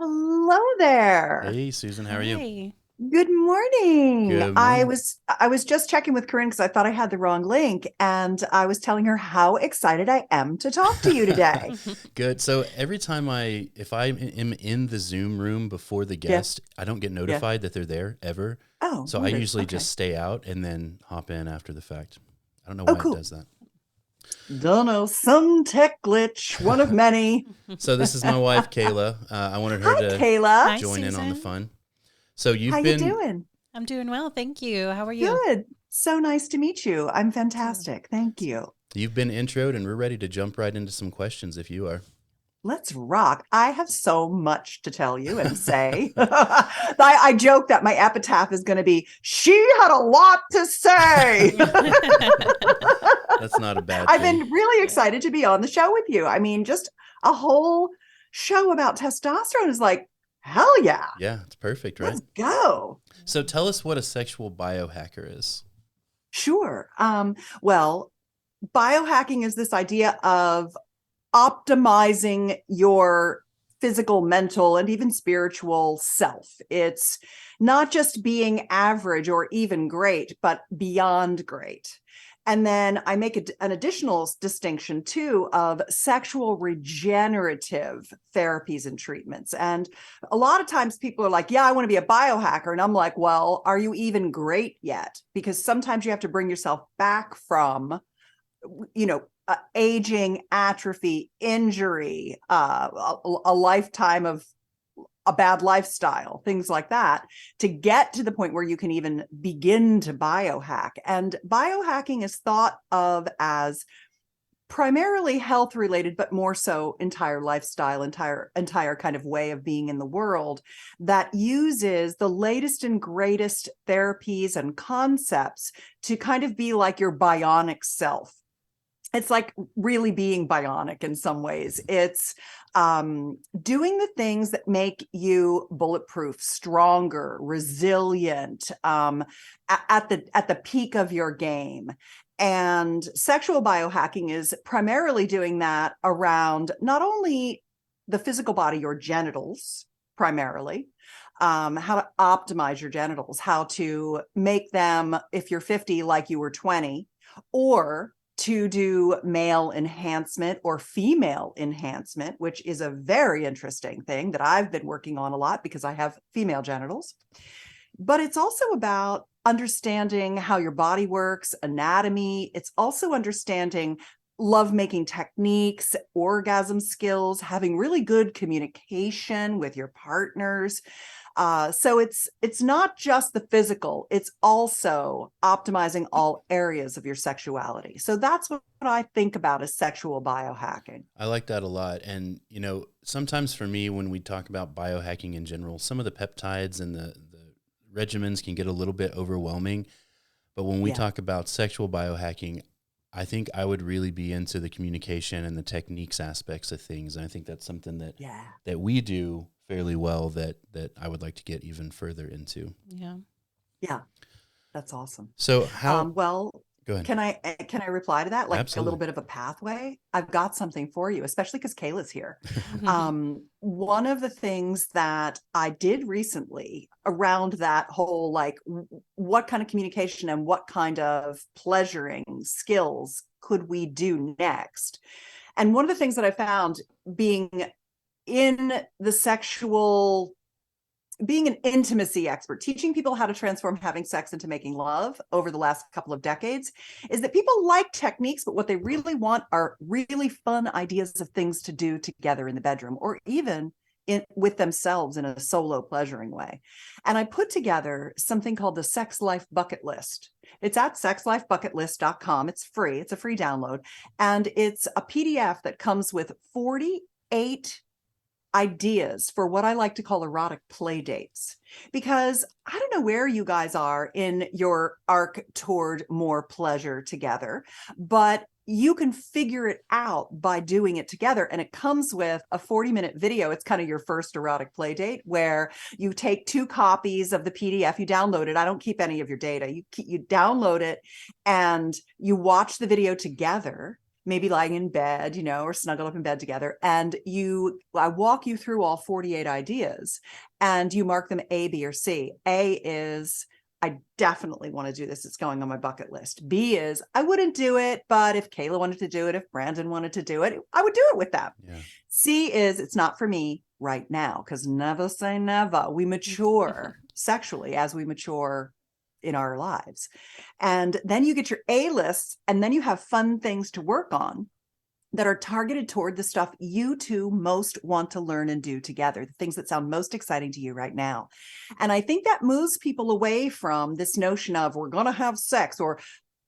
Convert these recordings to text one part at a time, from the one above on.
Hello there. Hey, Susan, how are you? Hi. Good morning. Good I morning. was I was just checking with Corinne because I thought I had the wrong link, and I was telling her how excited I am to talk to you today. Good. So every time if I am in the Zoom room before the Yeah, guest, I don't get yeah. notified that they're there ever. Oh, So I wondered. usually Okay. just stay out and then hop in after the fact. I don't know Oh, why it cool. does that. Don't know, some tech glitch, one of many. So this is my wife, Kayla. I wanted her Hi, to Kayla. Hi, join in on the Susan. fun. So How you've you been, doing? I'm doing well, thank you. How are you? Good. So nice to meet you. I'm Too. fantastic. Thank you. you've been introed and we're ready to jump right into some questions if you are. Let's rock. I have so much to tell you and say. I joke that my epitaph is going to be, she had a lot to say. That's not a bad I've thing. been really excited to be on the show with you. I mean, just a whole show about testosterone is like, hell yeah, Yeah, it's perfect, right? let's go. So tell us what a sexual biohacker is. Sure. Well, biohacking is this idea of optimizing your physical, mental, and even spiritual self. It's not just being average or even great, but beyond great. And then I make an additional distinction too of sexual regenerative therapies and treatments. And a lot of times people are like, yeah, I want to be a biohacker. And I'm like, well, are you even great yet? Because sometimes you have to bring yourself back from aging, atrophy, injury, a lifetime of a bad lifestyle, things like that, to get to the point where you can even begin to biohack. And biohacking is thought of as primarily health related, but more so entire lifestyle, entire kind of way of being in the world that uses the latest and greatest therapies and concepts to kind of be like your bionic self. It's like really being bionic in some ways. It's doing the things that make you bulletproof, stronger, resilient, at the peak of your game. And sexual biohacking is primarily doing that around not only the physical body, your genitals, primarily, how to optimize your genitals, how to make them, if you're 50, like you were 20, or to do male enhancement or female enhancement, which is a very interesting thing that I've been working on a lot because I have female genitals. But it's also about understanding how your body works, anatomy. It's also understanding lovemaking techniques, orgasm skills, having really good communication with your partners. So it's not just the physical, it's also optimizing all areas of your sexuality. So that's what I think about as sexual biohacking. I like that a lot. And, sometimes for me, when we talk about biohacking in general, some of the peptides and the regimens can get a little bit overwhelming. But when we Yeah. talk about sexual biohacking, I think I would really be into the communication and the techniques aspects of things. And I think that's something that Yeah. that we do fairly well that I would like to get even further into. Yeah. Yeah. That's awesome. So how, Well, go ahead. can I reply to that like a little Absolutely. bit of a pathway? I've got something for you, especially because Kayla's here. One of the things that I did recently around that whole like what kind of communication and what kind of pleasuring skills could we do next? And one of the things that I found being in the sexual being an intimacy expert, teaching people how to transform having sex into making love over the last couple of decades, is that people like techniques, but what they really want are really fun ideas of things to do together in the bedroom or even with themselves in a solo pleasuring way. And I put together something called the Sex Life Bucket List. It's at sexlifebucketlist.com. It's free. It's a free download. And it's a PDF that comes with 48 ideas for what I like to call erotic play dates. Because I don't know where you guys are in your arc toward more pleasure together, but you can figure it out by doing it together. And it comes with a 40-minute video. It's kind of your first erotic play date where you take 2 copies of the PDF, you download it. I don't keep any of your data. You download it and you watch the video together. maybe lying in bed, or snuggled up in bed together. And I walk you through all 48 ideas and you mark them A, B, or C. A is, I definitely want to do this. It's going on my bucket list. B is, I wouldn't do it, but if Kayla wanted to do it, if Brandon wanted to do it, I would do it with them. Yeah. C is, it's not for me right now, because never say never. We mature sexually as we mature in our lives. And then you get your A lists, and then you have fun things to work on that are targeted toward the stuff you two most want to learn and do together, the things that sound most exciting to you right now. And I think that moves people away from this notion of we're going to have sex, or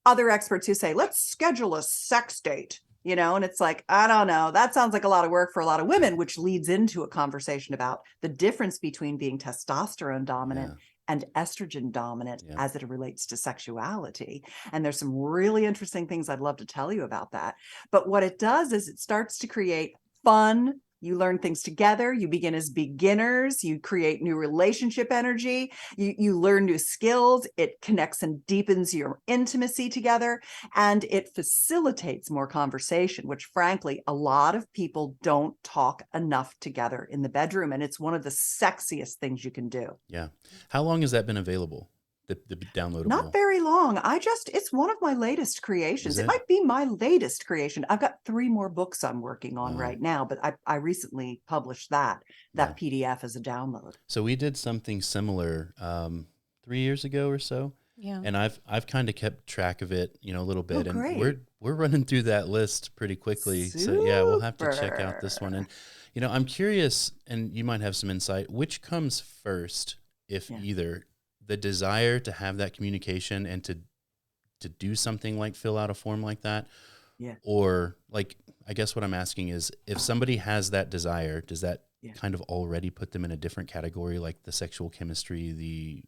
other experts who say, let's schedule a sex date, and it's like, I don't know, that sounds like a lot of work for a lot of women, which leads into a conversation about the difference between being testosterone dominant and estrogen dominant as it relates to sexuality. And there's some really interesting things I'd love to tell you about that. But what it does is it starts to create fun. You learn things together. You begin as beginners. You create new relationship energy. You learn new skills. It connects and deepens your intimacy together. And it facilitates more conversation, which frankly, a lot of people don't talk enough together in the bedroom. And it's one of the sexiest things you can do. Yeah. How long has that been available? The downloadable? Not very long. It's one of my latest creations. It might be my latest creation. I've got 3 more books I'm working on right now, but I recently published that PDF as a download. So we did something similar 3 years ago or so. Yeah. And I've kind of kept track of it, a little bit. Oh, and great. we're running through that list pretty quickly. So yeah, we'll have to check out this one. And I'm curious, and you might have some insight, which comes first, if either the desire to have that communication and to do something like fill out a form like that, or like, I guess what I'm asking is, if somebody has that desire, does that kind of already put them in a different category, like the sexual chemistry, the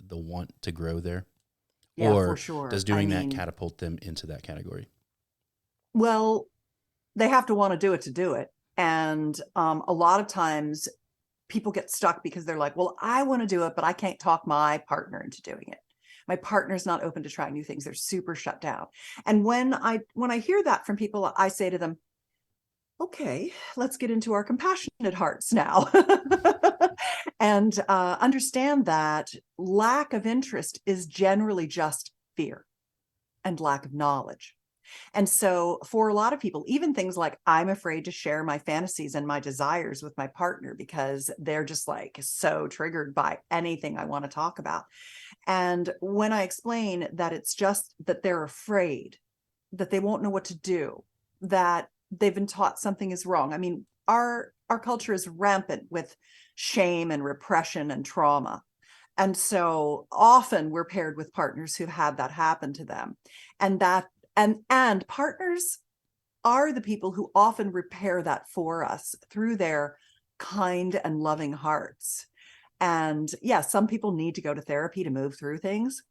want to grow there? Or for sure. Does doing that catapult them into that category? Well, they have to want to do it. And a lot of times people get stuck because they're like, well, I want to do it, but I can't talk my partner into doing it. My partner's not open to trying new things. They're super shut down. And when I hear that from people, I say to them, okay, let's get into our compassionate hearts now. And understand that lack of interest is generally just fear and lack of knowledge. And so for a lot of people, even things like, I'm afraid to share my fantasies and my desires with my partner because they're just like so triggered by anything I want to talk about. And when I explain that it's just that they're afraid, that they won't know what to do, that they've been taught something is wrong. I mean, our culture is rampant with shame and repression and trauma. And so often we're paired with partners who've had that happen to them. And partners are the people who often repair that for us through their kind and loving hearts. And some people need to go to therapy to move through things.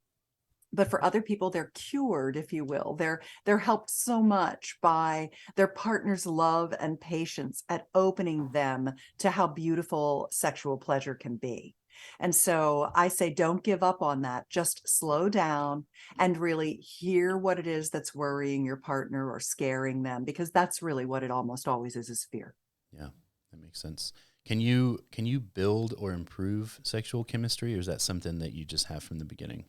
But for other people, they're cured, if you will. They're helped so much by their partner's love and patience at opening them to how beautiful sexual pleasure can be. And so I say, don't give up on that. Just slow down and really hear what it is that's worrying your partner or scaring them, because that's really what it almost always is fear. Yeah, that makes sense. Can you build or improve sexual chemistry, or is that something that you just have from the beginning?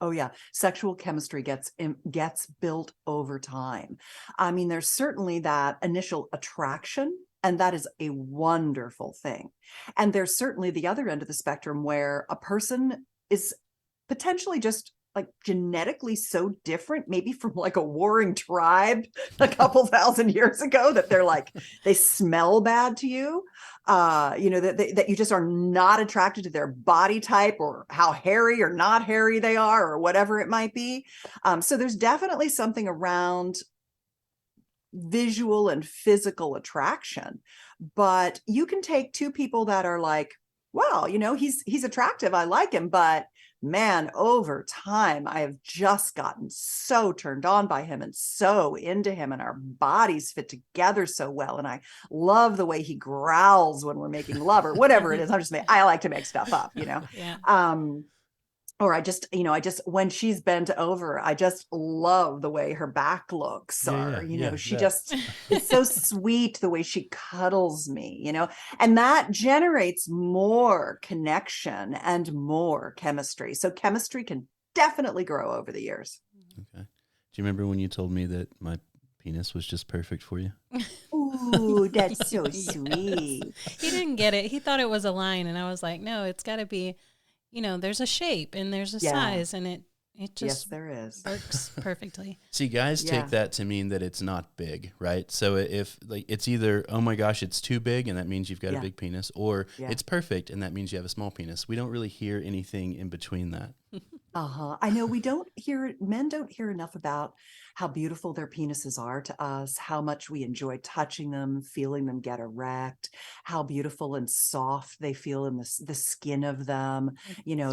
Oh yeah, sexual chemistry gets built over time. I mean, there's certainly that initial attraction, and that is a wonderful thing. And there's certainly the other end of the spectrum where a person is potentially just like genetically so different, maybe from like a warring tribe a couple thousand years ago, that they're like, they smell bad to you, that you just are not attracted to their body type or how hairy or not hairy they are or whatever it might be. So there's definitely something around visual and physical attraction, but you can take 2 people that are like, well, he's attractive, I like him, but man, over time, I have just gotten so turned on by him and so into him, and our bodies fit together so well. And I love the way he growls when we're making love or whatever it is. I like to make stuff up, Yeah. or when she's bent over, I just love the way her back looks, or, she just, it's so sweet the way she cuddles me, and that generates more connection and more chemistry. So chemistry can definitely grow over the years. Okay. Do you remember when you told me that my penis was just perfect for you? Ooh, that's so sweet. He didn't get it. He thought it was a line, and I was like, no, it's got to be, there's a shape and there's a size, and it just there is. works perfectly. See, guys take that to mean that it's not big, right? So if it's either, oh my gosh, it's too big, and that means you've got a big penis, or it's perfect, and that means you have a small penis. We don't really hear anything in between that. I know men don't hear enough about how beautiful their penises are to us, how much we enjoy touching them, feeling them get erect, how beautiful and soft they feel in the skin of them,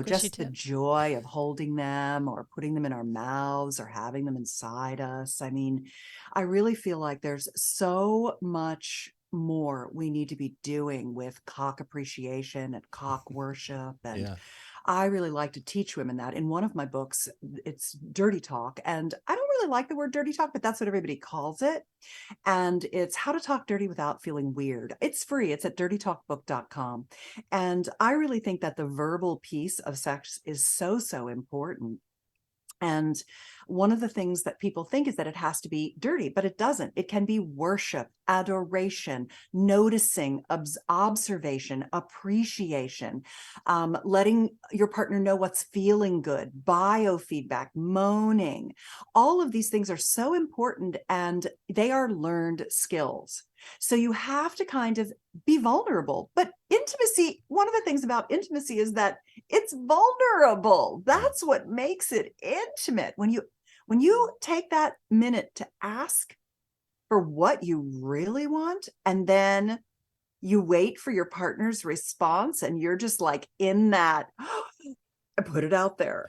just the joy of holding them or putting them in our mouths or having them inside us. I mean, I really feel like there's so much more we need to be doing with cock appreciation and cock worship. And I really like to teach women that. In one of my books, it's dirty talk. And I don't really like the word dirty talk, but that's what everybody calls it. And it's how to talk dirty without feeling weird. It's free. It's at dirtytalkbook.com. And I really think that the verbal piece of sex is so, so important. And one of the things that people think is that it has to be dirty, but it doesn't. It can be worship, adoration, noticing, observation, appreciation, letting your partner know what's feeling good, biofeedback, moaning. All of these things are so important, and they are learned skills. So you have to kind of be vulnerable. But intimacy, one of the things about intimacy is that it's vulnerable. That's what makes it intimate. When you take that minute to ask for what you really want, and then you wait for your partner's response, and you're just like in that, I put it out there.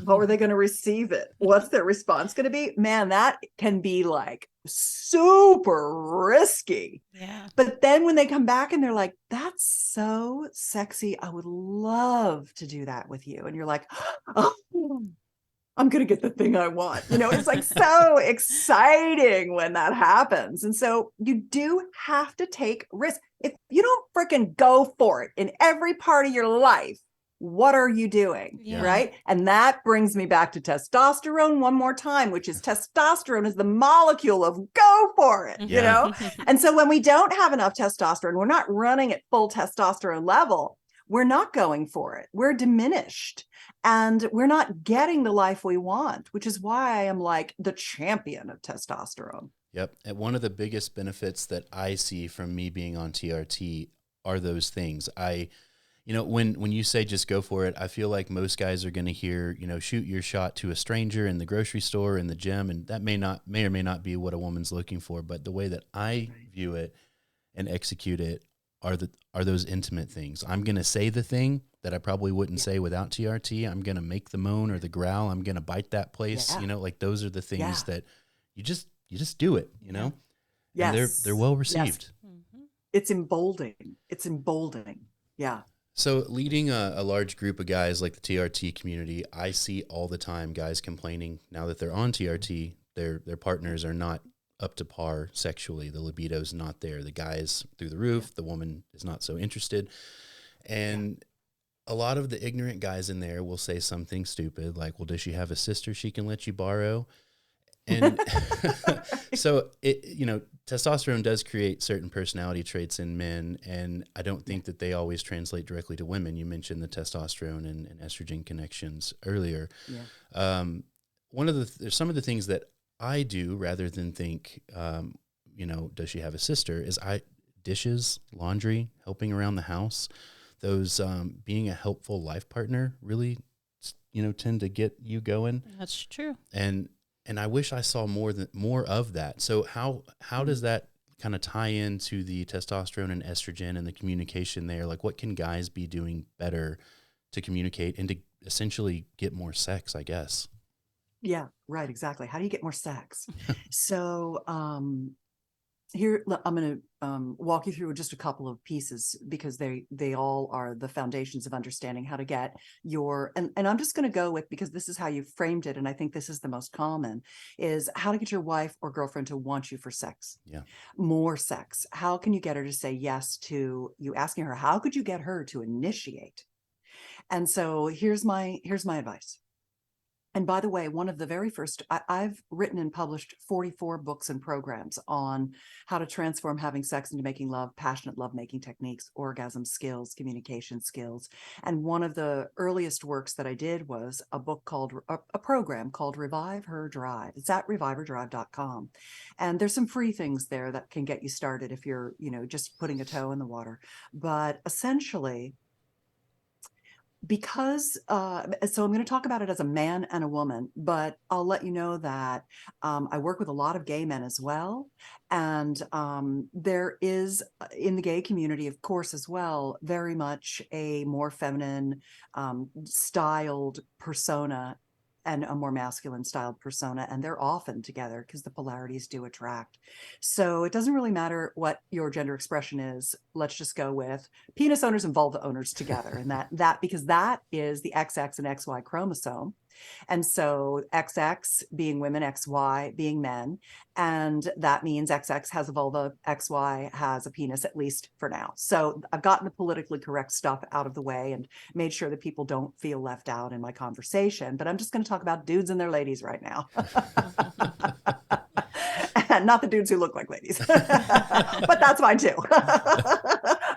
How are they going to receive it? What's their response going to be? Man, that can be like super risky. Yeah. But then when they come back and they're like, that's so sexy, I would love to do that with you. And you're like, oh, I'm going to get the thing I want. It's like so exciting when that happens. And so you do have to take risks. If you don't freaking go for it in every part of your life, what are you doing? Yeah. Right. And that brings me back to testosterone one more time, which is testosterone is the molecule of go for it, And so when we don't have enough testosterone, we're not running at full testosterone level. We're not going for it. We're diminished, and we're not getting the life we want, which is why I am like the champion of testosterone. Yep. And one of the biggest benefits that I see from me being on TRT are those things. When you say just go for it, I feel like most guys are going to hear, shoot your shot to a stranger in the grocery store, in the gym, and that may or may not be what a woman's looking for. But the way that I view it and execute it are those intimate things. I'm going to say the thing that I probably wouldn't say without TRT. I'm going to make the moan or the growl. I'm going to bite that place. Like those are the things that you just do it, Yes. And they're well received. Yes. It's emboldening. Yeah. So leading a large group of guys like the TRT community, I see all the time guys complaining now that they're on TRT, their partners are not up to par sexually. The libido's not there. The guy's through the roof. The woman is not so interested. And a lot of the ignorant guys in there will say something stupid like, well, does she have a sister she can let you borrow? And so testosterone does create certain personality traits in men, and I don't think that they always translate directly to women. You mentioned the testosterone and estrogen connections earlier. Yeah. There's some of the things that I do rather than think, does she have a sister, is dishes, laundry, helping around the house. Those being a helpful life partner really, tend to get you going. That's true. And I wish I saw more of that. So how does that kind of tie into the testosterone and estrogen and the communication there? Like, what can guys be doing better to communicate and to essentially get more sex, I guess? Yeah, right. Exactly. How do you get more sex? So, here I'm going to walk you through just a couple of pieces because they all are the foundations of understanding how to get your, and I'm just going to go with, because this is how you framed it, and I think this is the most common, is how to get your wife or girlfriend to want you for sex. Yeah. More sex. How can you get her to say yes to you asking her? How could you get her to initiate? And so here's my advice. And by the way, one of the very first, I've written and published 44 books and programs on how to transform having sex into making love, passionate lovemaking techniques, orgasm skills, communication skills. And one of the earliest works that I did was a book called, a program called Revive Her Drive. It's at reviveherdrive.com. And there's some free things there that can get you started if you're, just putting a toe in the water. But essentially, because so I'm going to talk about it as a man and a woman, but I'll let you know that I work with a lot of gay men as well. And there is in the gay community, of course, as well, very much a more feminine styled persona and a more masculine styled persona, and they're often together because the polarities do attract. So it doesn't really matter what your gender expression is. Let's just go with penis owners and vulva owners together, and that because that is the XX and XY chromosome. And so XX being women, XY being men. And that means XX has a vulva, XY has a penis, at least for now. So I've gotten the politically correct stuff out of the way and made sure that people don't feel left out in my conversation. But I'm just going to talk about dudes and their ladies right now. And not the dudes who look like ladies, but that's fine too.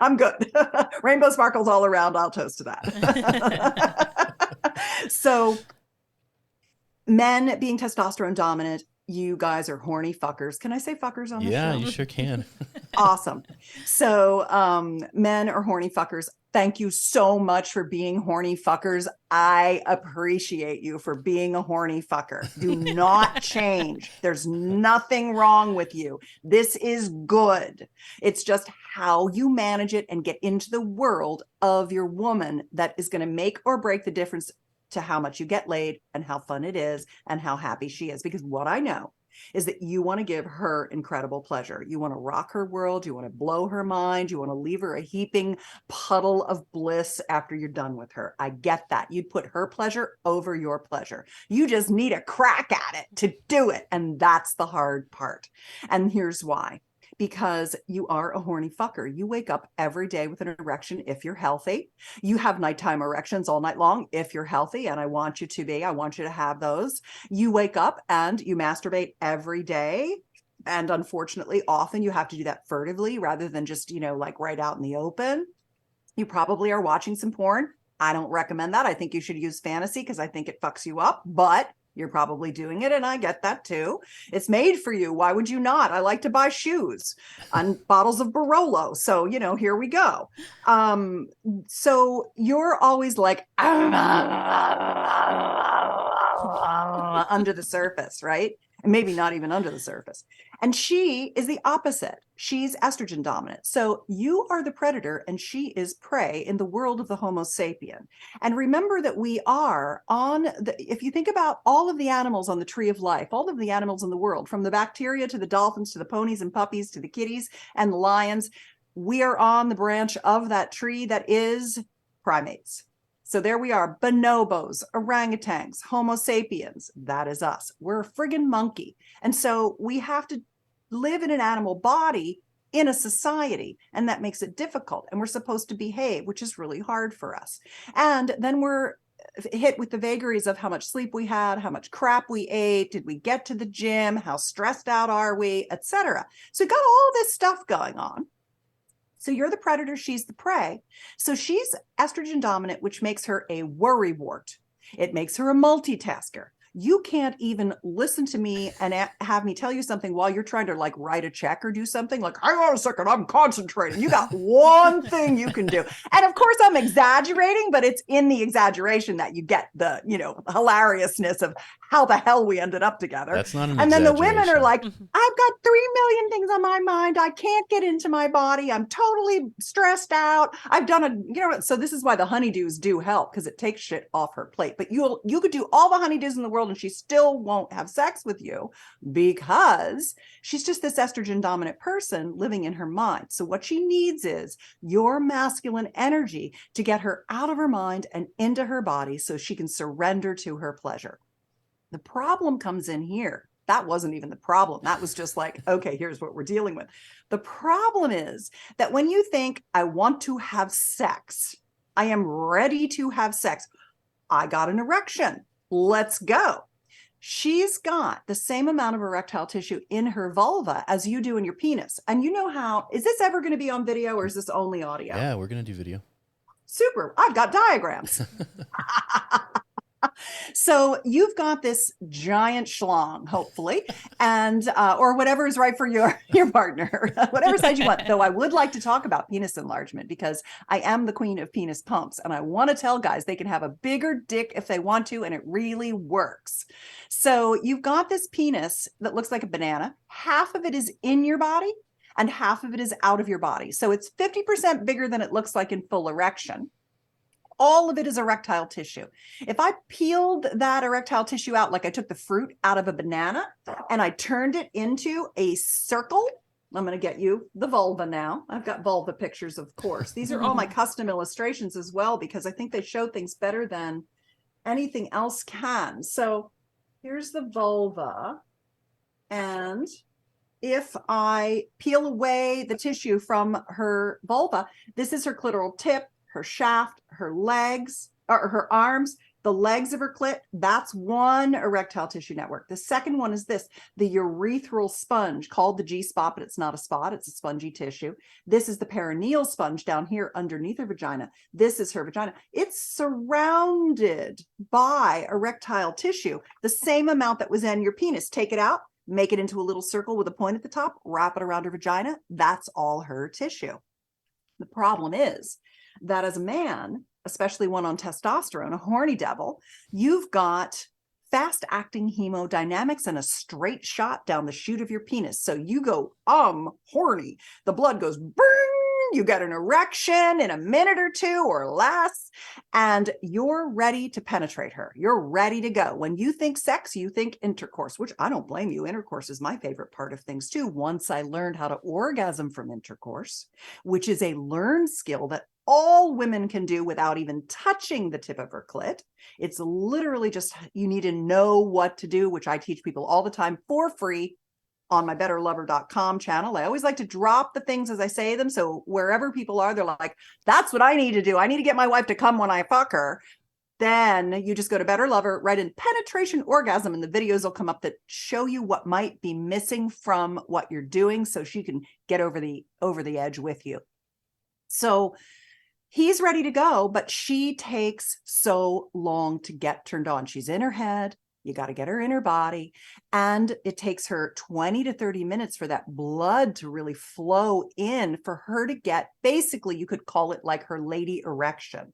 I'm good. Rainbow sparkles all around. I'll toast to that. So men being testosterone dominant, you guys are horny fuckers. Can I say fuckers on the show? Yeah, you sure can. Awesome. So men are horny fuckers. Thank you so much for being horny fuckers. I appreciate you for being a horny fucker. Do not change. There's nothing wrong with you. This is good. It's just how you manage it and get into the world of your woman that is going to make or break the difference to how much you get laid and how fun it is and how happy she is. Because what I know is that you want to give her incredible pleasure. You want to rock her world. You want to blow her mind. You want to leave her a heaping puddle of bliss after you're done with her. I get that. You'd put her pleasure over your pleasure. You just need a crack at it to do it. And that's the hard part. And here's why. Because you are a horny fucker. You wake up every day with an erection if you're healthy. You have nighttime erections all night long if you're healthy, and I want you to be. I want you to have those. You wake up and you masturbate every day. And unfortunately, often you have to do that furtively rather than just, like right out in the open. You probably are watching some porn. I don't recommend that. I think you should use fantasy because I think it fucks you up, but you're probably doing it, and I get that too. It's made for you. Why would you not? I like to buy shoes and bottles of Barolo. So, here we go. So you're always like under the surface, right? And maybe not even under the surface. And she is the opposite. She's estrogen dominant. So you are the predator and she is prey in the world of the Homo sapien. And remember that we are if you think about all of the animals on the tree of life, all of the animals in the world, from the bacteria to the dolphins, to the ponies and puppies, to the kitties and the lions, we are on the branch of that tree that is primates. So there we are, bonobos, orangutans, Homo sapiens. That is us. We're a friggin' monkey. And so we have to live in an animal body in a society, and that makes it difficult. And we're supposed to behave, which is really hard for us. And then we're hit with the vagaries of how much sleep we had, how much crap we ate, did we get to the gym, how stressed out are we, etc. So we've got all this stuff going on. So you're the predator, she's the prey. So she's estrogen dominant, which makes her a worrywart. It makes her a multitasker. You can't even listen to me and have me tell you something while you're trying to write a check or do something. Hang on a second, I'm concentrating. You got one thing you can do. And of course I'm exaggerating, but it's in the exaggeration that you get the, hilariousness of how the hell we ended up together. That's not an And then the women are exaggeration. like, I've got 3 million things on my mind. I can't get into my body. I'm totally stressed out. I've done so this is why the honeydews do help, because it takes shit off her plate. But you could do all the honeydews in the world and she still won't have sex with you, because she's just this estrogen dominant person living in her mind. So what she needs is your masculine energy to get her out of her mind and into her body so she can surrender to her pleasure. The problem comes in here. That wasn't even the problem. That was just like, okay, here's what we're dealing with. The problem is that when you think, I want to have sex, I am ready to have sex, I got an erection, let's go. She's got the same amount of erectile tissue in her vulva as you do in your penis. And you know how, is this ever going to be on video or is this only audio? Yeah, we're going to do video. Super. I've got diagrams. So you've got this giant schlong, hopefully, and or whatever is right for your partner, whatever size you want. Though I would like to talk about penis enlargement, because I am the queen of penis pumps, and I want to tell guys they can have a bigger dick if they want to, and it really works. So you've got this penis that looks like a banana. Half of it is in your body, and half of it is out of your body. So it's 50% bigger than it looks like in full erection. All of it is erectile tissue. If I peeled that erectile tissue out, like I took the fruit out of a banana and I turned it into a circle, I'm going to get you the vulva now. I've got vulva pictures, of course. These are all my custom illustrations as well, because I think they show things better than anything else can. So here's the vulva. And if I peel away the tissue from her vulva, this is her clitoral tip, her shaft, her legs, or her arms, the legs of her clit. That's one erectile tissue network. The second one is this, the urethral sponge, called the G-spot, but it's not a spot, it's a spongy tissue. This is the perineal sponge down here underneath her vagina. This is her vagina. It's surrounded by erectile tissue, the same amount that was in your penis. Take it out, make it into a little circle with a point at the top, wrap it around her vagina. That's all her tissue. The problem is that as a man, especially one on testosterone, a horny devil, you've got fast acting hemodynamics and a straight shot down the chute of your penis. So you go, horny. The blood goes, boom, you get an erection in a minute or two or less, and you're ready to penetrate her. You're ready to go. When you think sex, you think intercourse, which I don't blame you. Intercourse is my favorite part of things too. Once I learned how to orgasm from intercourse, which is a learned skill that all women can do without even touching the tip of her clit. It's literally just, you need to know what to do, which I teach people all the time for free on my betterlover.com channel. I always like to drop the things as I say them. So wherever people are, they're like, that's what I need to do. I need to get my wife to come when I fuck her. Then you just go to Better Lover, write in penetration orgasm, and the videos will come up that show you what might be missing from what you're doing, so she can get over the edge with you. So he's ready to go, but she takes so long to get turned on. She's in her head. You got to get her in her body. And it takes her 20 to 30 minutes for that blood to really flow in, for her to get, basically, you could call it like her lady erection.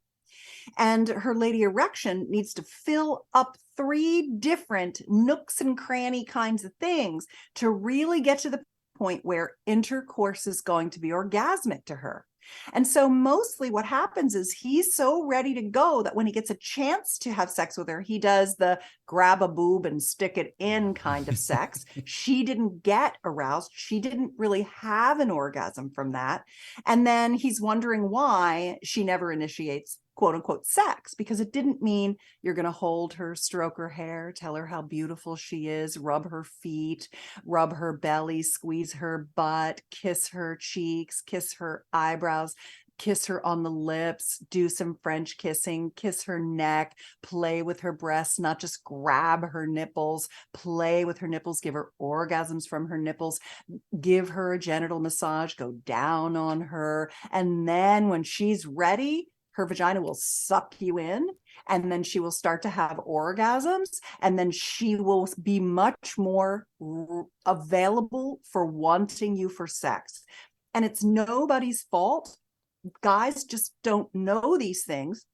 And her lady erection needs to fill up 3 different nooks and cranny kinds of things to really get to the point where intercourse is going to be orgasmic to her. And so mostly what happens is he's so ready to go that when he gets a chance to have sex with her, he does the grab a boob and stick it in kind of sex. She didn't get aroused. She didn't really have an orgasm from that. And then he's wondering why she never initiates quote unquote sex, because it didn't mean you're going to hold her, stroke her hair, tell her how beautiful she is, rub her feet, rub her belly, squeeze her butt, kiss her cheeks, kiss her eyebrows, kiss her on the lips, do some French kissing, kiss her neck, play with her breasts, not just grab her nipples, play with her nipples, give her orgasms from her nipples, give her a genital massage, go down on her. And then when she's ready, her vagina will suck you in, and then she will start to have orgasms, and then she will be much more available for wanting you for sex. And it's nobody's fault. Guys just don't know these things.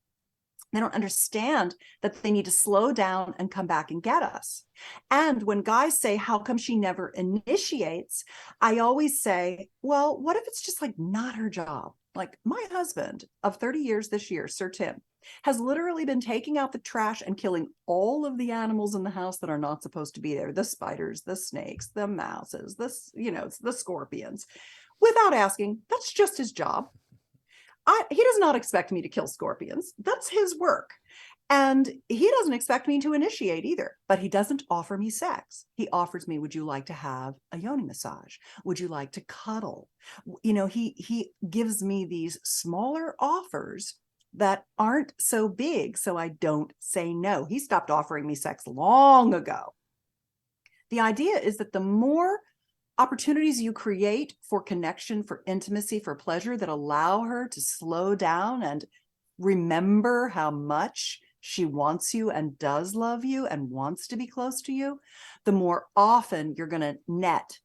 They don't understand that they need to slow down and come back and get us. And when guys say, how come she never initiates? I always say, well, what if it's just like not her job? Like my husband of 30 years this year, Sir Tim, has literally been taking out the trash and killing all of the animals in the house that are not supposed to be there. The spiders, the snakes, the mouses, the scorpions, without asking. That's just his job. He does not expect me to kill scorpions. That's his work. And he doesn't expect me to initiate either, but he doesn't offer me sex. He offers me, would you like to have a yoni massage? Would you like to cuddle? He gives me these smaller offers that aren't so big, so I don't say no. He stopped offering me sex long ago. The idea is that the more opportunities you create for connection, for intimacy, for pleasure that allow her to slow down and remember how much she wants you and does love you and wants to be close to you, the more often you're going to net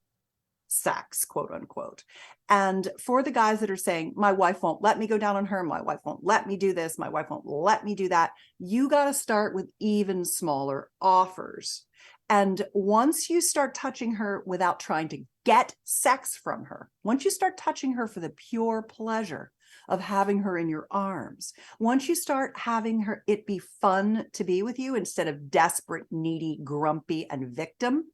sex, quote unquote. And for the guys that are saying, my wife won't let me go down on her, my wife won't let me do this, my wife won't let me do that, you got to start with even smaller offers. And once you start touching her without trying to get sex from her, once you start touching her for the pure pleasure of having her in your arms, once you start having her, it be fun to be with you instead of desperate, needy, grumpy, and victim,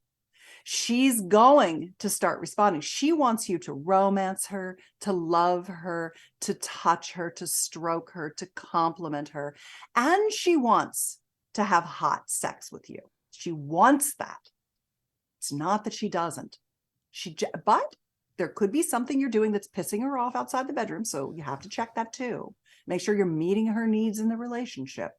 she's going to start responding. She wants you to romance her, to love her, to touch her, to stroke her, to compliment her. And she wants to have hot sex with you. She wants that. It's not that she doesn't. But there could be something you're doing that's pissing her off outside the bedroom. So you have to check that too. Make sure you're meeting her needs in the relationship.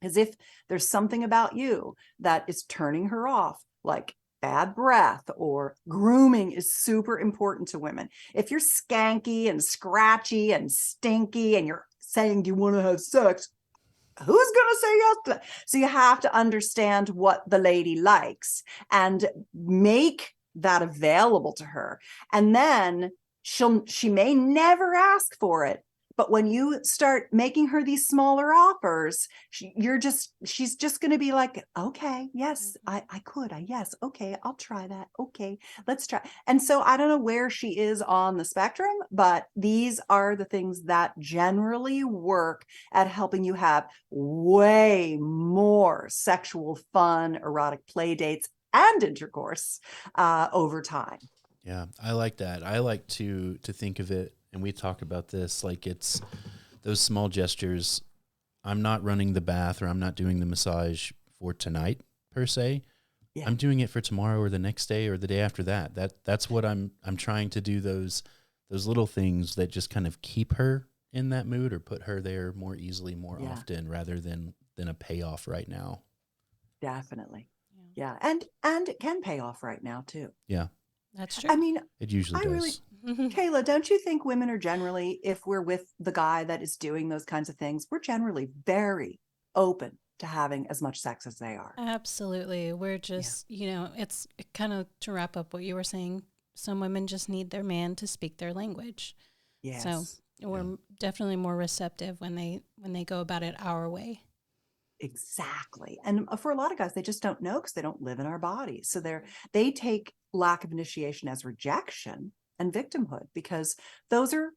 As if there's something about you that is turning her off, like bad breath or grooming is super important to women. If you're skanky and scratchy and stinky and you're saying, do you want to have sex? Who's going to say yes to that? So you have to understand what the lady likes and make that available to her. And then she may never ask for it. But when you start making her these smaller offers, she's just going to be like, okay, yes, yes, okay, I'll try that. Okay, let's try. And so I don't know where she is on the spectrum, but these are the things that generally work at helping you have way more sexual fun, erotic play dates and intercourse over time. Yeah, I like that. I like to think of it, and we talk about this, like it's those small gestures. I'm not running the bath or I'm not doing the massage for tonight per se. Yeah. I'm doing it for tomorrow or the next day or the day after that. That's what I'm trying to do, those little things that just kind of keep her in that mood or put her there more easily, more often, rather than a payoff right now. Definitely. Yeah. And it can pay off right now too. Yeah. That's true. I mean, it usually does. Kayla, don't you think women are generally, if we're with the guy that is doing those kinds of things, we're generally very open to having as much sex as they are? Absolutely. We're just, it's kind of to wrap up what you were saying. Some women just need their man to speak their language. Yes. So we're definitely more receptive when they go about it our way. Exactly. And for a lot of guys, they just don't know because they don't live in our bodies. So they take lack of initiation as rejection and victimhood, because those are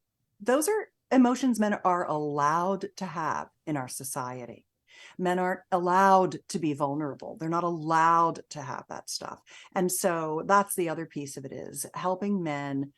emotions men are allowed to have in our society. Men aren't allowed to be vulnerable. They're not allowed to have that stuff. And so that's the other piece of it, is helping men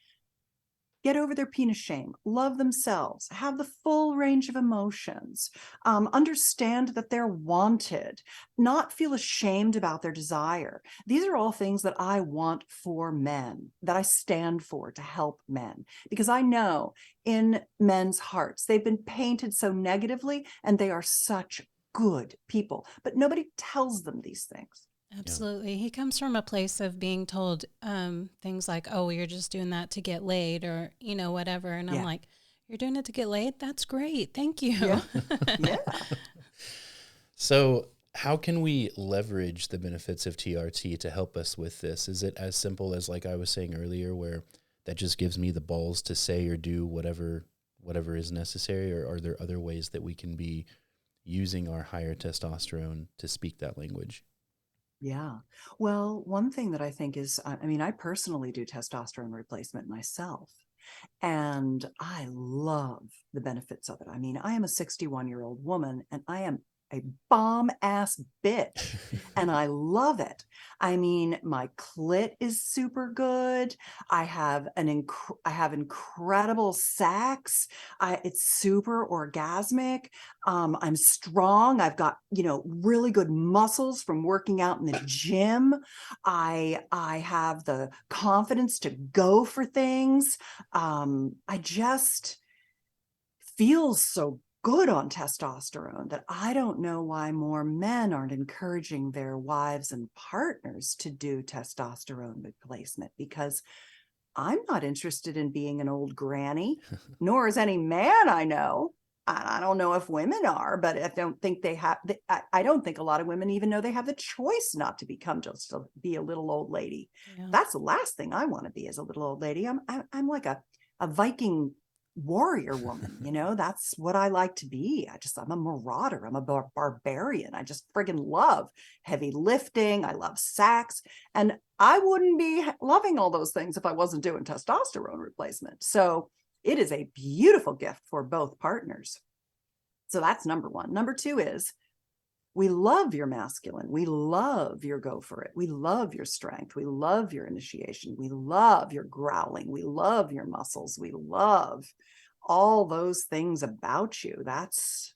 get over their penis shame, love themselves, have the full range of emotions, understand that they're wanted, not feel ashamed about their desire. These are all things that I want for men, that I stand for to help men, because I know in men's hearts, they've been painted so negatively and they are such good people, but nobody tells them these things. Absolutely. He comes from a place of being told things like, oh, you're just doing that to get laid, or, whatever. And I'm like, you're doing it to get laid? That's great. Thank you. Yeah. So how can we leverage the benefits of TRT to help us with this? Is it as simple as, like I was saying earlier, where that just gives me the balls to say or do whatever is necessary? Or are there other ways that we can be using our higher testosterone to speak that language? Yeah. Well, one thing that I think is, I mean, I personally do testosterone replacement myself, and I love the benefits of it. I mean, I am a 61-year-old woman, and I am a bomb ass bitch, and I love it. I mean, my clit is super good. I have incredible sex. It's super orgasmic. I'm strong. I've got, really good muscles from working out in the gym. I have the confidence to go for things. I just feel so good on testosterone that I don't know why more men aren't encouraging their wives and partners to do testosterone replacement, because I'm not interested in being an old granny, nor is any man I know. I don't know if women are, but I don't think they have. I don't think a lot of women even know they have the choice not to become just to be a little old lady. Yeah. That's the last thing I want to be, as a little old lady. I'm like a Viking warrior woman, that's what I like to be. I'm a marauder. I'm a barbarian. I just friggin' love heavy lifting. I love sex. And I wouldn't be loving all those things if I wasn't doing testosterone replacement. So it is a beautiful gift for both partners. So that's number one. Number two is, we love your masculine. We love your go for it. We love your strength. We love your initiation. We love your growling. We love your muscles. We love all those things about you. That's,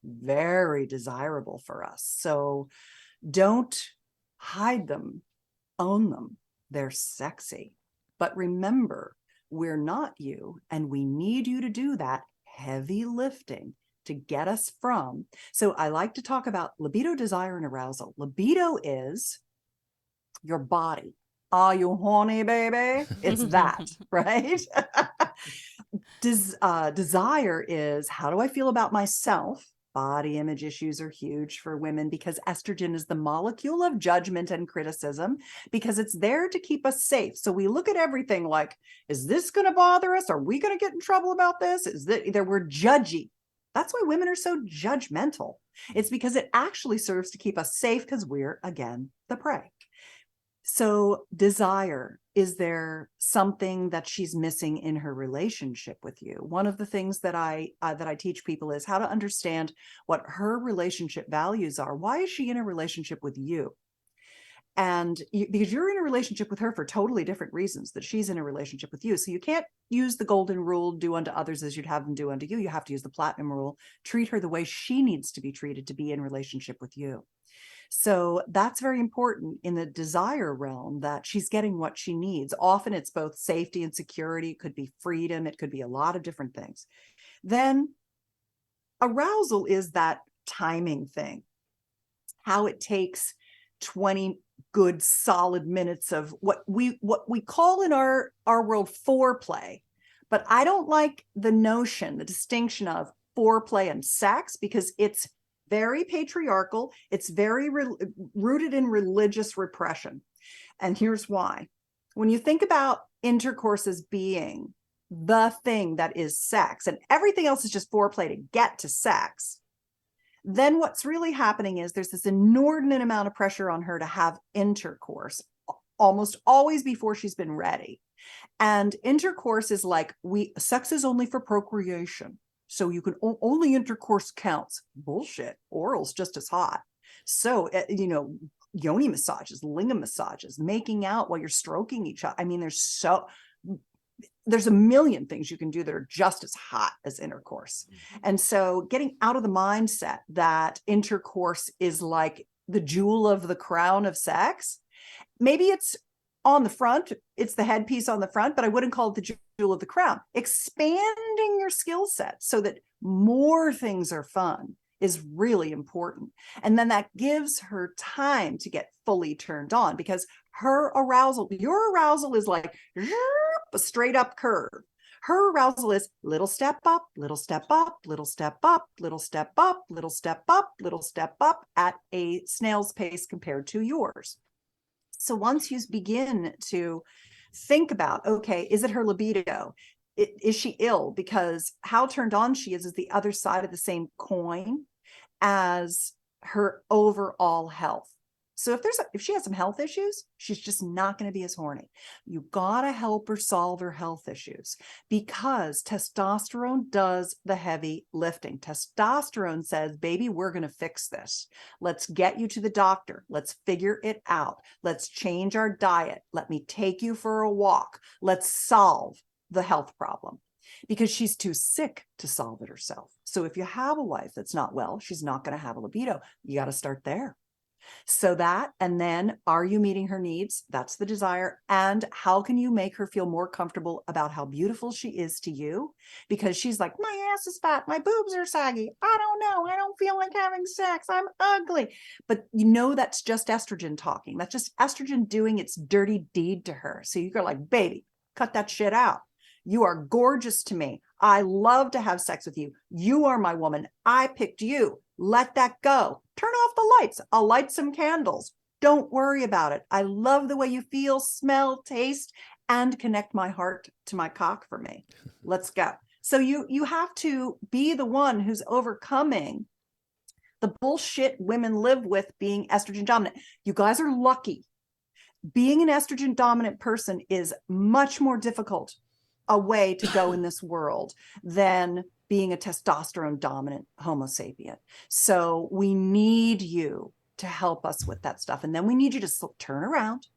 very desirable for us. So don't hide them, own them. They're sexy. But remember, we're not you, and we need you to do that heavy lifting to get us from. So I like to talk about libido, desire, and arousal. Libido is your body. Are you horny, baby? It's that, right? Desire is, how do I feel about myself? Body image issues are huge for women, because estrogen is the molecule of judgment and criticism, because it's there to keep us safe. So we look at everything like, is this going to bother us? Are we going to get in trouble about this? We're judgy. That's why women are so judgmental. It's because it actually serves to keep us safe, because we're, again, the prey. So desire, is there something that she's missing in her relationship with you? One of the things that I teach people is how to understand what her relationship values are. Why is she in a relationship with you? And because you're in a relationship with her for totally different reasons that she's in a relationship with you. So you can't use the golden rule, do unto others as you'd have them do unto you. You have to use the platinum rule, treat her the way she needs to be treated to be in relationship with you. So that's very important in the desire realm, that she's getting what she needs. Often it's both safety and security. It could be freedom. It could be a lot of different things. Then arousal is that timing thing, how it takes 20 good solid minutes of what we call in our world foreplay. But I don't like the distinction of foreplay and sex, because it's very patriarchal. It's very rooted in religious repression. And here's why. When you think about intercourse as being the thing that is sex, and everything else is just foreplay to get to sex, then what's really happening is there's this inordinate amount of pressure on her to have intercourse almost always before she's been ready. And intercourse is like, sex is only for procreation. So you can only intercourse counts. Bullshit. Oral's just as hot. So, yoni massages, lingam massages, making out while you're stroking each other. I mean, there's a million things you can do that are just as hot as intercourse. And so getting out of the mindset that intercourse is like the jewel of the crown of sex, maybe it's on the front, it's the headpiece on the front, but I wouldn't call it the jewel of the crown. Expanding your skill set so that more things are fun is really important. And then that gives her time to get fully turned on, because your arousal is like a straight up curve. Her arousal is little step up, little step up, little step up, little step up, little step up, little step up at a snail's pace compared to yours. So once you begin to think about, okay, is it her libido? Is she ill? Because how turned on she is the other side of the same coin. as her overall health. So if she has some health issues, she's just not going to be as horny. You got to help her solve her health issues, because testosterone does the heavy lifting. Testosterone says, baby, we're going to fix this. Let's get you to the doctor. Let's figure it out. Let's change our diet. Let me take you for a walk. Let's solve the health problem, because she's too sick to solve it herself. So if you have a wife that's not well, she's not going to have a libido. You got to start there. So that, and then, are you meeting her needs? That's the desire. And how can you make her feel more comfortable about how beautiful she is to you? Because she's like, my ass is fat, my boobs are saggy, I don't know, I don't feel like having sex, I'm ugly. But you know, that's just estrogen talking. That's just estrogen doing its dirty deed to her. So you're like, baby, cut that shit out. You are gorgeous to me. I love to have sex with you. You are my woman. I picked you. Let that go. Turn off the lights. I'll light some candles. Don't worry about it. I love the way you feel, smell, taste, and connect my heart to my cock for me. Let's go. So you have to be the one who's overcoming the bullshit women live with being estrogen dominant. You guys are lucky. Being an estrogen dominant person is much more difficult a way to go in this world than being a testosterone dominant Homo sapien. So we need you to help us with that stuff. And then we need you to turn around,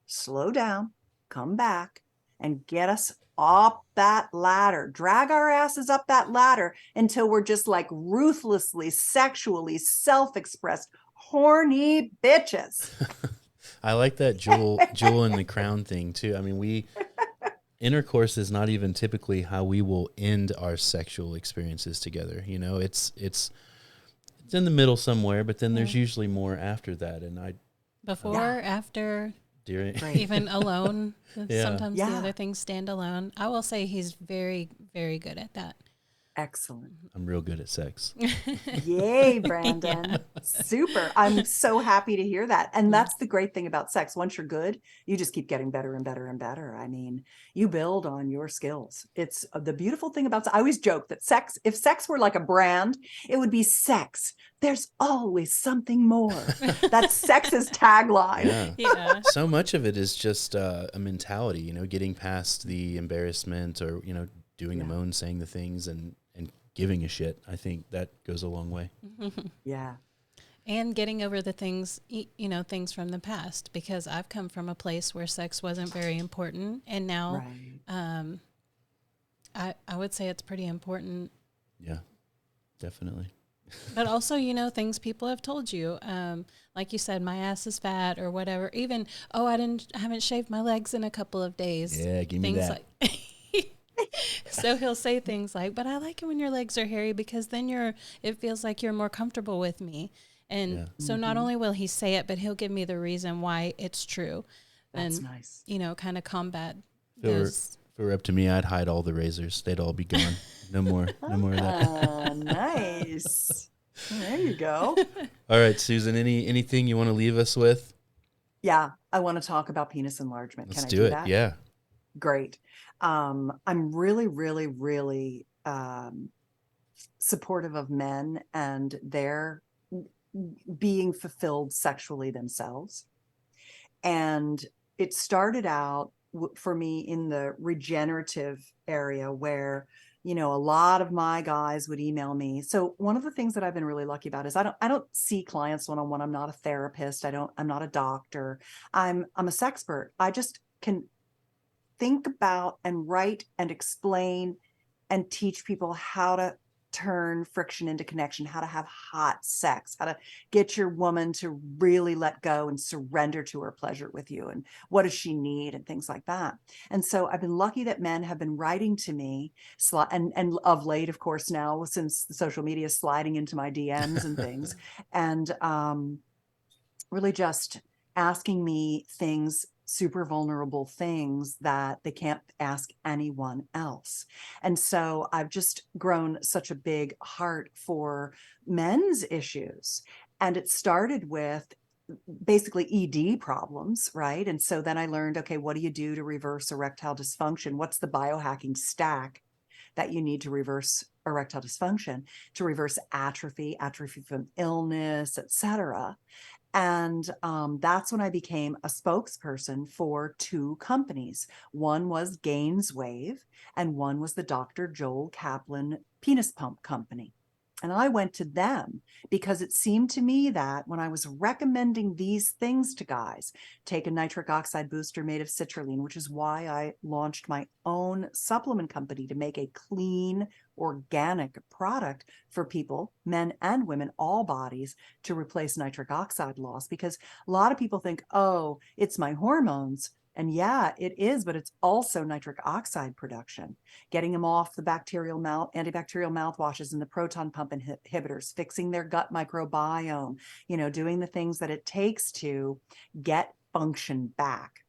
slow down, come back, and get us up that ladder, drag our asses up that ladder until we're just like ruthlessly, sexually self-expressed, horny bitches. I like that jewel in the crown thing too. I mean, intercourse is not even typically how we will end our sexual experiences together. You know, it's in the middle somewhere, but then there's usually more after that. And before, after, during, even alone. Sometimes the other things stand alone. I will say he's very, very good at that. Excellent. I'm real good at sex. Yay, Brandon. Super. I'm so happy to hear that. And that's the great thing about sex. Once you're good, you just keep getting better and better and better. I mean, you build on your skills. It's the beautiful thing about, I always joke that if sex were like a brand, it would be sex. There's always something more. That's sex's tagline. Yeah. So much of it is just a mentality, you know, getting past the embarrassment or, you know, doing the moan, saying the things and giving a shit. I think that goes a long way. Yeah. And getting over the things, you know, things from the past, because I've come from a place where sex wasn't very important. And now I would say it's pretty important. Yeah, definitely. But also, you know, things people have told you, like you said, my ass is fat or whatever. Even, I haven't shaved my legs in a couple of days. Yeah, give me that. Like so he'll say things like, but I like it when your legs are hairy because then it feels like you're more comfortable with me. And so not only will he say it, but he'll give me the reason why it's true. That's and, nice. You know, kind of combat those. If it were up to me, I'd hide all the razors. They'd all be gone. No more of that. Nice. There you go. All right, Susan, anything you want to leave us with? Yeah, I want to talk about penis enlargement. Let's Can I do it. that? Yeah. Great. I'm really, really, really supportive of men and their being fulfilled sexually themselves. And it started out for me in the regenerative area where, you know, a lot of my guys would email me. So one of the things that I've been really lucky about is I don't see clients one-on-one. I'm not a therapist. I'm not a doctor. I'm a sexpert. I just can think about and write and explain and teach people how to turn friction into connection, how to have hot sex, how to get your woman to really let go and surrender to her pleasure with you, and what does she need and things like that. And so I've been lucky that men have been writing to me, and of late, of course, now since the social media, sliding into my DMs and things, and really just asking me things, super vulnerable things that they can't ask anyone else. And so I've just grown such a big heart for men's issues. And it started with basically ED problems, right? And so then I learned, okay, what do you do to reverse erectile dysfunction? What's the biohacking stack that you need to reverse erectile dysfunction, to reverse atrophy from illness, etc. And that's when I became a spokesperson for two companies. One was GAINSWave, and one was the Dr. Joel Kaplan penis pump company. And I went to them because it seemed to me that when I was recommending these things to guys, take a nitric oxide booster made of citrulline, which is why I launched my own supplement company to make a clean, organic product for people, men and women, all bodies, to replace nitric oxide loss. Because a lot of people think, oh, it's my hormones. And yeah, it is, but it's also nitric oxide production, getting them off the antibacterial mouthwashes and the proton pump inhibitors, fixing their gut microbiome, doing the things that it takes to get function back.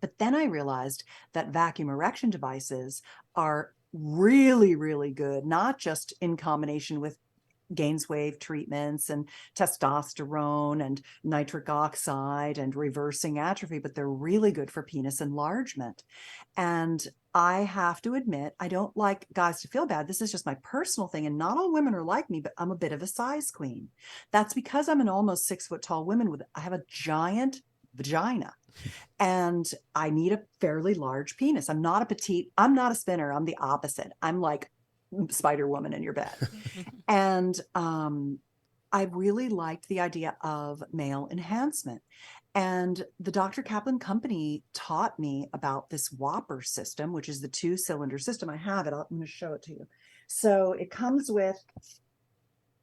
But then I realized that vacuum erection devices are really, really good, not just in combination with GAINSWave treatments and testosterone and nitric oxide and reversing atrophy, but they're really good for penis enlargement. And I have to admit, I don't like guys to feel bad. This is just my personal thing. And not all women are like me, but I'm a bit of a size queen. That's because I'm an almost 6 foot tall woman I have a giant vagina. And I need a fairly large penis. I'm not a petite, I'm not a spinner. I'm the opposite. I'm like Spider Woman in your bed. And I really liked the idea of male enhancement. And the Dr. Kaplan company taught me about this Whopper system, which is the 2-cylinder system. I have it. I'm going to show it to you. So it comes with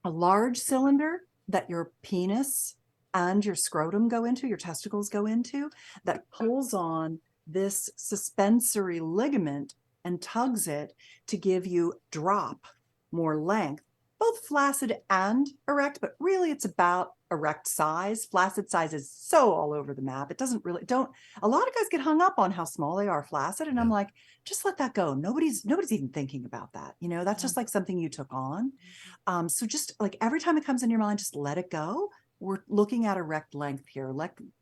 a large cylinder that your penis and your scrotum go into, your testicles go into, that pulls on this suspensory ligament and tugs it to give you drop, more length, both flaccid and erect, but really it's about erect size. Flaccid size is so all over the map. It doesn't really, a lot of guys get hung up on how small they are flaccid. And I'm like, just let that go. Nobody's even thinking about that. That's just like something you took on. So just like every time it comes in your mind, just let it go. We're looking at erect length here,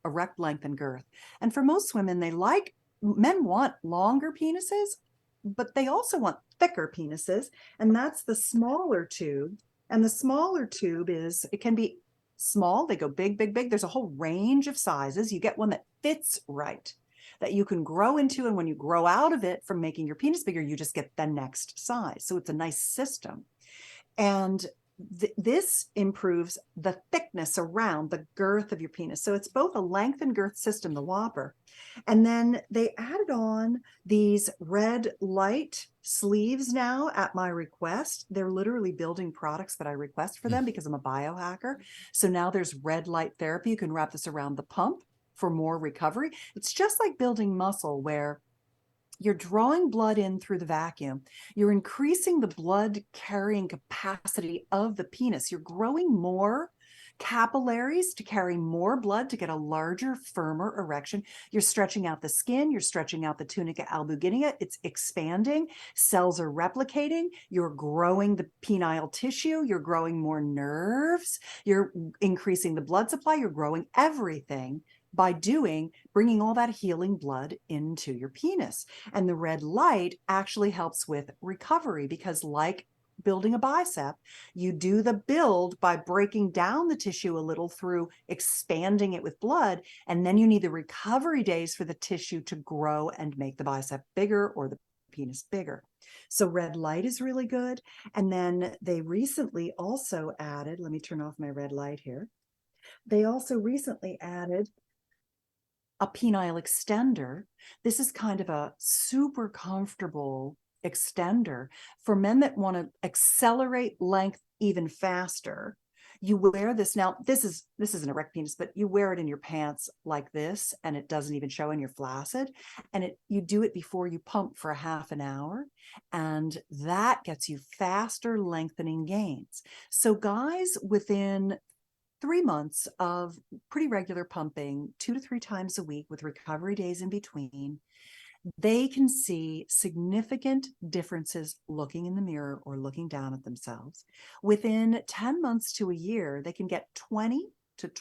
erect length and girth. And for most women, men want longer penises, but they also want thicker penises. And that's the smaller tube. And the smaller tube it can be small. They go big, big, big. There's a whole range of sizes. You get one that fits right, that you can grow into. And when you grow out of it from making your penis bigger, you just get the next size. So it's a nice system. And this improves the thickness around the girth of your penis. So it's both a length and girth system, the Whopper. And then they added on these red light sleeves now at my request. They're literally building products that I request for them because I'm a biohacker. So now there's red light therapy. You can wrap this around the pump for more recovery. It's just like building muscle, where you're drawing blood in through the vacuum. You're increasing the blood carrying capacity of the penis. You're growing more capillaries to carry more blood to get a larger, firmer erection. You're stretching out the skin. You're stretching out the tunica albuginea. It's expanding. Cells are replicating. You're growing the penile tissue. You're growing more nerves. You're increasing the blood supply. You're growing everything by bringing all that healing blood into your penis. And the red light actually helps with recovery, because like building a bicep, you do the build by breaking down the tissue a little through expanding it with blood. And then you need the recovery days for the tissue to grow and make the bicep bigger or the penis bigger. So red light is really good. And then they recently also added, let me turn off my red light here. They also recently added a penile extender. This is kind of a super comfortable extender for men that want to accelerate length even faster. You wear this now. This is an erect penis, but you wear it in your pants like this, and it doesn't even show, and you're flaccid. And you do it before you pump for a half an hour, and that gets you faster lengthening gains. So guys, within 3 months of pretty regular pumping, 2 to 3 times a week with recovery days in between, they can see significant differences looking in the mirror or looking down at themselves. Within 10 months to a year, they can get 20 to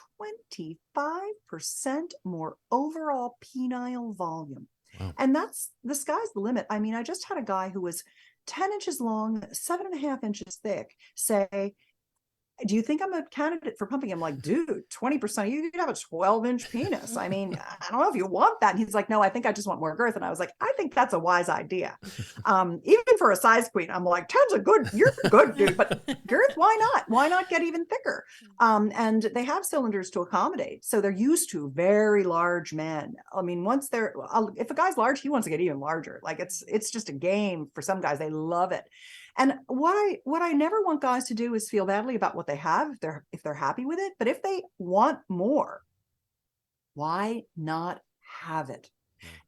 25% more overall penile volume. Wow. And the sky's the limit. I mean, I just had a guy who was 10 inches long, 7.5 inches thick, say, do you think I'm a candidate for pumping? I'm like, dude, 20% of you could have a 12-inch penis. I mean, I don't know if you want that. And he's like, no, I think I just want more girth. And I was like, I think that's a wise idea. Even for a size queen, I'm like, 10's a good, you're good, dude. But girth, why not? Why not get even thicker? And they have cylinders to accommodate. So they're used to very large men. I mean, once they're, if a guy's large, he wants to get even larger. Like it's just a game for some guys. They love it. And what I never want guys to do is feel badly about what they have if they're happy with it. But if they want more, why not have it?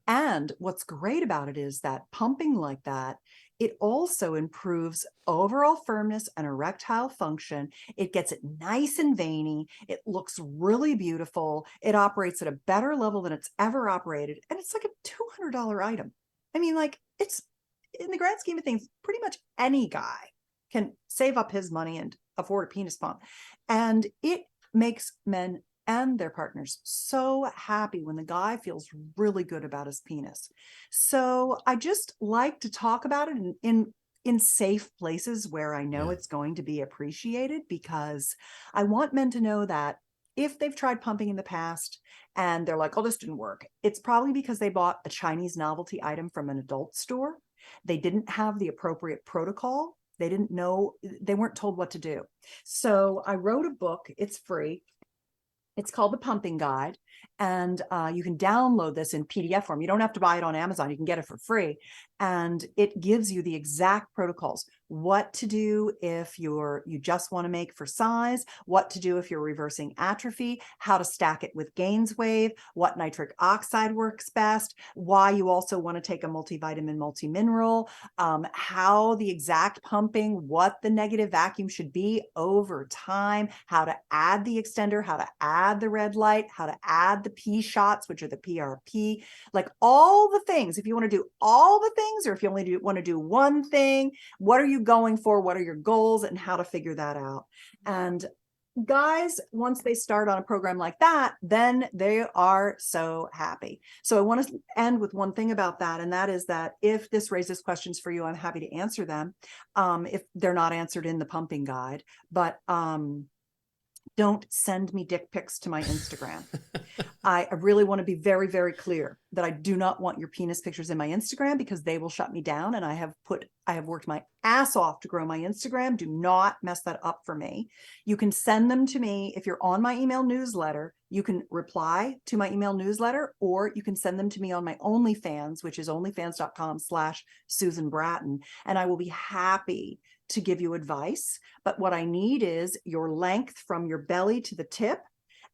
And what's great about it is that pumping like that, it also improves overall firmness and erectile function. It gets it nice and veiny. It looks really beautiful. It operates at a better level than it's ever operated. And it's like a $200 item. I mean, like, it's, in the grand scheme of things, pretty much any guy can save up his money and afford a penis pump. And it makes men and their partners so happy when the guy feels really good about his penis. So I just like to talk about it in safe places where I know it's going to be appreciated, because I want men to know that if they've tried pumping in the past and they're like, oh, this didn't work, it's probably because they bought a Chinese novelty item from an adult store. They didn't have the appropriate protocol. They didn't know, they weren't told what to do. So I wrote a book. It's free. It's called The Pumping Guide, and you can download this in PDF form. You don't have to buy it on Amazon. You can get it for free. And it gives you the exact protocols, what to do if you just want to make for size, what to do if you're reversing atrophy, how to stack it with GAINSWave, what nitric oxide works best, why you also want to take a multivitamin, multimineral, how the exact pumping, what the negative vacuum should be over time, how to add the extender, how to add the red light, how to add the P shots, which are the PRP, like all the things. If you want to do all the things, or if you only want to do one thing, what are you going for? What are your goals, and how to figure that out? And guys, once they start on a program like that, then they are so happy. So I want to end with one thing about that. And that is that if this raises questions for you, I'm happy to answer them. If they're not answered in the pumping guide, but, don't send me dick pics to my Instagram. I really want to be very, very clear that I do not want your penis pictures in my Instagram, because they will shut me down. And I have worked my ass off to grow my Instagram. Do not mess that up for me. You can send them to me. If you're on my email newsletter, you can reply to my email newsletter, or you can send them to me on my OnlyFans, which is onlyfans.com/Susan Bratton. And I will be happy to give you advice. But what I need is your length from your belly to the tip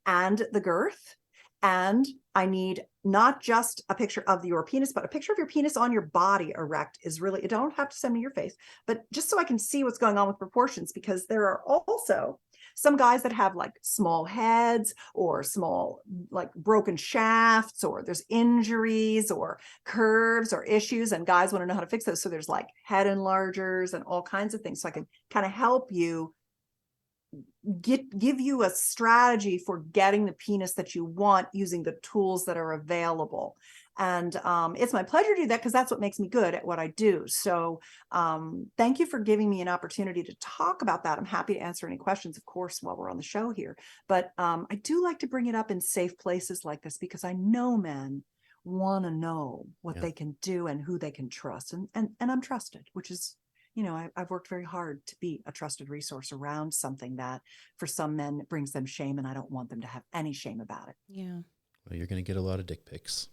and the girth. And I need not just a picture of your penis, but a picture of your penis on your body erect is really, you don't have to send me your face, but just so I can see what's going on with proportions, because there are also some guys that have like small heads, or small, like broken shafts, or there's injuries or curves or issues, and guys want to know how to fix those. So there's like head enlargers and all kinds of things. So I can kind of help you give you a strategy for getting the penis that you want using the tools that are available. And it's my pleasure to do that, because that's what makes me good at what I do. So thank you for giving me an opportunity to talk about that. I'm happy to answer any questions, of course, while we're on the show here. But I do like to bring it up in safe places like this, because I know men want to know what they can do and who they can trust. And I'm trusted, which is, you know, I've worked very hard to be a trusted resource around something that for some men brings them shame, and I don't want them to have any shame about it. Yeah. Well, you're going to get a lot of dick pics.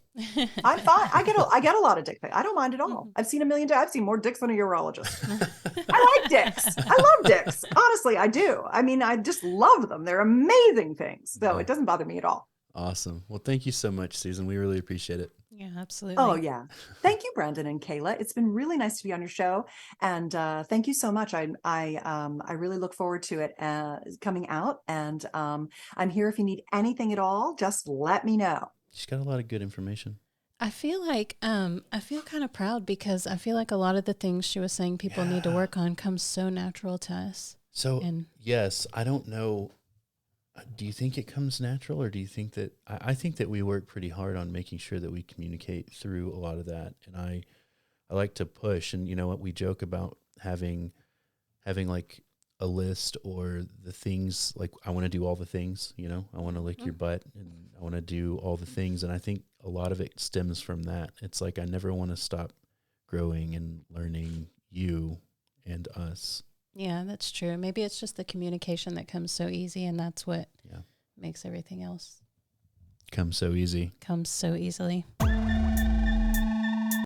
I'm fine. I get a lot of dick pics. I don't mind at all. I've seen a million times. I've seen more dicks than a urologist. I like dicks. I love dicks. Honestly, I do. I mean, I just love them. They're amazing things. So it doesn't bother me at all. Awesome. Well, thank you so much, Susan. We really appreciate it. Yeah, absolutely. Oh, yeah. Thank you, Brandon and Kayla. It's been really nice to be on your show. And thank you so much. I really look forward to it coming out. And I'm here if you need anything at all. Just let me know. She's got a lot of good information. I feel like, I feel kind of proud, because I feel like a lot of the things she was saying people need to work on comes so natural to us. So, yes, I don't know. Do you think it comes natural, or do you think that, I think that we work pretty hard on making sure that we communicate through a lot of that. And I like to push, and you know what, we joke about having like a list or the things, like I want to do all the things, you know, I want to lick your butt and I want to do all the things. And I think a lot of it stems from that. It's like, I never want to stop growing and learning you and us. Yeah, that's true. Maybe it's just the communication that comes so easy, and that's what makes everything else come so easily.